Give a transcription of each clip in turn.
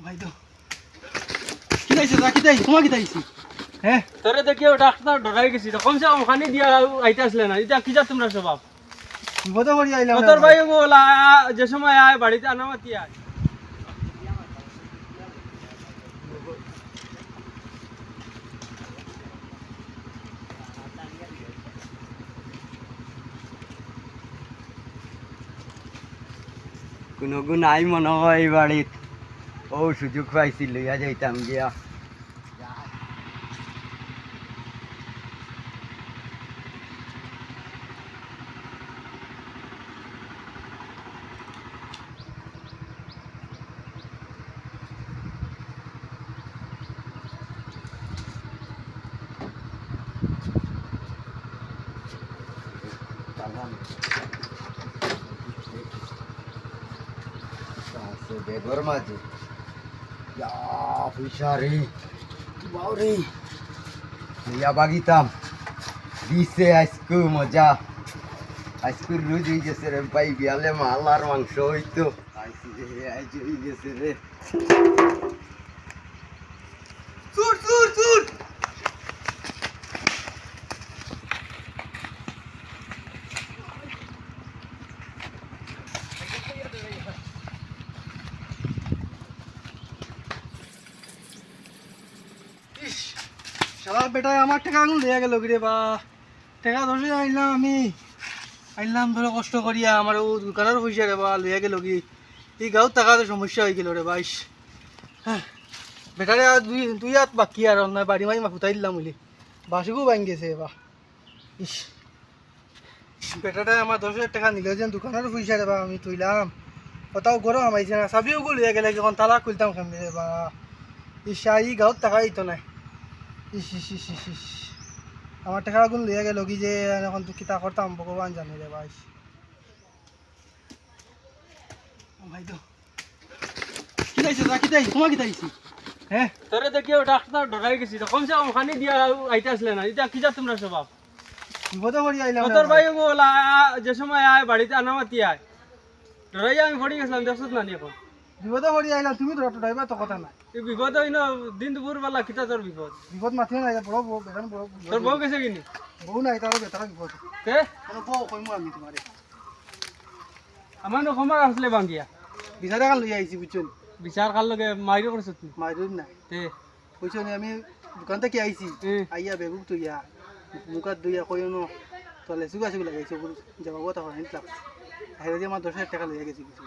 ভাই তো কি যাইছে রাখি যাই তোমার কি যাইছি হ্যাঁ তোরে দেখিও ডাক্তার ডরাই গেছি তো কমসে কম খানি দিয়া আইতে আসলে না এটা কি যা তোমরা স্বভাব বিপদে পড়ি আইলাম তোর ভাই বলা যে সময় আয় বাড়িতে আনামাতি আয় কোনো গুণ নাই মনে হয় এই বাড়িত ও সুযোগ পাইছি লইয়া যাইতাম গিয়া বেগর মাঝে পয়সা রে বাউ রে লইয়া বাগিতাম দিছে আজকে মজা আজকে রোজ হয়ে গেছে রে ভাই বিয়ালে মাল আর মাংস হইতো আইসি রে আজ হয়ে গেছে রে চুর চুর চুর শালা বেটায় আমার টাকা আঙুল দিয়ে গেল রে বা টাকা ধরে আইলাম আমি আইলাম ধরো কষ্ট করিয়া আমার ও দোকানের পয়সা রে বা লইয়া গেল কি এই গাঁত টাকাতে সমস্যা হয়ে গেল রে বাইশ হ্যাঁ বেটারে আর দুই হাত বাকি আর নয় বাড়ি মারি মা ফুটাই দিলাম বলি বাসিকও ভাঙ গেছে বা ইস বেটাটা আমার 10,000 টাকা নিল যে দোকানের পয়সা রে বা আমি তুইলাম কোথাও গরম আমাইছে না চাবিও গো লইয়া গেলে যখন তালা খুলতাম কেমনি রে বা ইস এই গাঁত টাকা দিত নাই ইস ইস ইস ইস ইস আমার টাকা আগুন লইয়া গেল কি যে এখন তো কিতা করতাম ভগবান জানে রে ভাই ভাই তো কি যাইছে রাখি যাই তোমার কি যাইছি হ্যাঁ তোরে দেখিও ডাক্তার ডরাই গেছি তো কমসে কম খানি দিয়া আইতে আসলে না এটা কি যা তোমরা স্বভাব বিপদে পড়ি আইলাম তোর ভাই বলা যে সময় আয় বাড়িতে আনামাতি আয় ডরাই আমি পড়ে গেছিলাম দেখছত না নি এখন বিপদে পড়ি আইলাম তুমি তো ড্রাইভার তো কথা নাই এই বিপদ হইন দিন দুপুর বেলা কিতা তোর বিপদ বিপদ মাথিও নাই বড় বউ বেটান বড় তোর বউ গেছে কিনি বউ নাই তারও বেটার বিপদ কে কোনো বউ কইমু আমি তোমারে আমার খবর আসলে বাঙ্গিয়া বিচার টাকা লই আইছি বুঝছেন বিচার কার লগে মাইরো করছ তুই মাইরুন না তে বুঝছেন আমি দোকান থেকে আইছি আইয়া বেগুক তুইয়া মুখাত দুইয়া কইও ন তলে সুগা সুগা লাগাইছে জবাব তা হয় নিতলাম হেরে যে আমার 10,000 টাকা লইয়া গেছি কিছু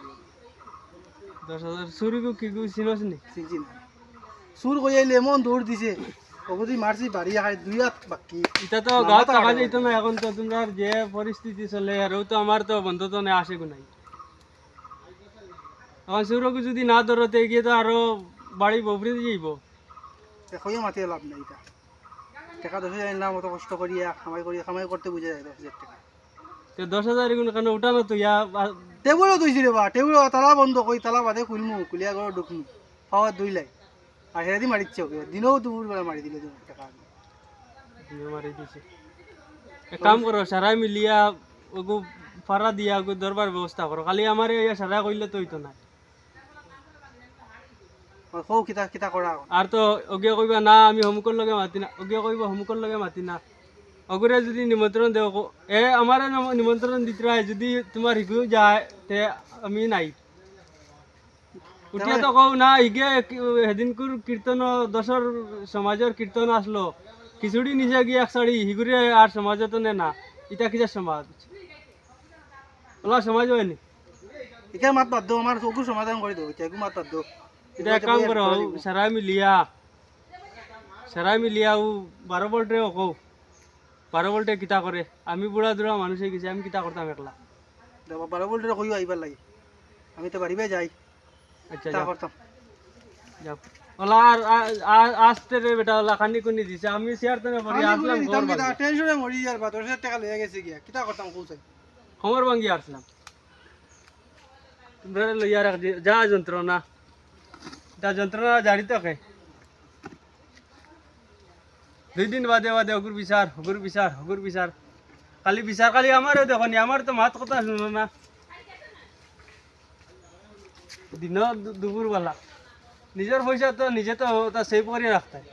10,000 চুরি কি চিনস নি চিনছি না সুর কই আইলে এমন দৌড় দিছে অবধি মারছি বাড়ি আয় দুই হাত বাকি এটা তো গাঁও টাকা যাইতো না এখন তো তোমার যে পরিস্থিতি চলে আর তো আমার তো বন্ধ তো না আসে নাই এখন চুরকে যদি না ধরতে গিয়ে তো আরো বাড়ি ববরি যাইব দেখোই মাতিয়ে লাভ নাই এটা টাকা 10,000 আনলাম অত কষ্ট করিয়া খামাই করতে বুঝে যায় 10,000 টাকা তো 10,000 এগুলো কেন উঠানো তো ইয়া টেবুলও তুইছি রে বা টেবুল তালা বন্ধ কই তালা বাদে খুলমু খুলিয়া ঘর ঢুকমু পাওয়ার দুইলাই আর হেরাদি মারিচ্ছে দিনও দুপুর বেলা মারি দিলে টাকা মারি দিছে এক কাম করো সারাই মিলিয়া ওগু ফারা দিয়া ওগু দরবার ব্যবস্থা করো খালি আমার ইয়া সারা কইলে তো হইতো না কৌ কিতা কিতা করা আর তো ওগে কইবা না আমি হমুকর লগে মাতি না ওগে কইবা হমুকর লগে মাতি না অগুরে যদি নিমন্ত্রণ দেও আমার নিমন্ত্রণ দিতে হয় যদি তোমার হিগু যায় তে আমি নাই উঠিয়া তো কও না হিগে সেদিনকুর কীর্তন দশর সমাজের কীর্তন আসলো খিচুড়ি নিজে গিয়ে এক শাড়ি হিগুরে আর সমাজে তো নে না ইটা কিসের সমাজ ওলা সমাজ হয়নি এটা মাত বাদ দো আমার চকুর সমাধান করে দেবো এটা মাত বাদ দো এটা এক কাম করো সারাই মিলিয়া ও 12 ভোল্টে কও 12 ভোল্টে কিতা করে আমি বুড়া দুড়া মানুষ হয়ে গেছি আমি কিতা করতাম একলা 12 ভোল্টের কইও আইবার লাগে আমি তো বাড়ি যাই আচ্ছা তা করতাম যাও ওলা আর আসতে রে বেটা ওলা খানি কোনি দিছে আমি শেয়ার তো না পড়ি আসলাম ঘর কিতা টেনশনে মরি আর 10,000 টাকা লইয়া গেছে গিয়া কিতা করতাম কইছাই খবর ভাঙ্গি আসলাম তোমরা লইয়া রাখ যা যন্ত্রণা জারি তো কে 2 দিন বাদে হগুর বিচার খালি আমারও দেখো নি আমার তো মাত কথা শুনো না দিন দুপুর বেলা নিজের পয়সা তো নিজে তো তা সেভ করে রাখতে হয়।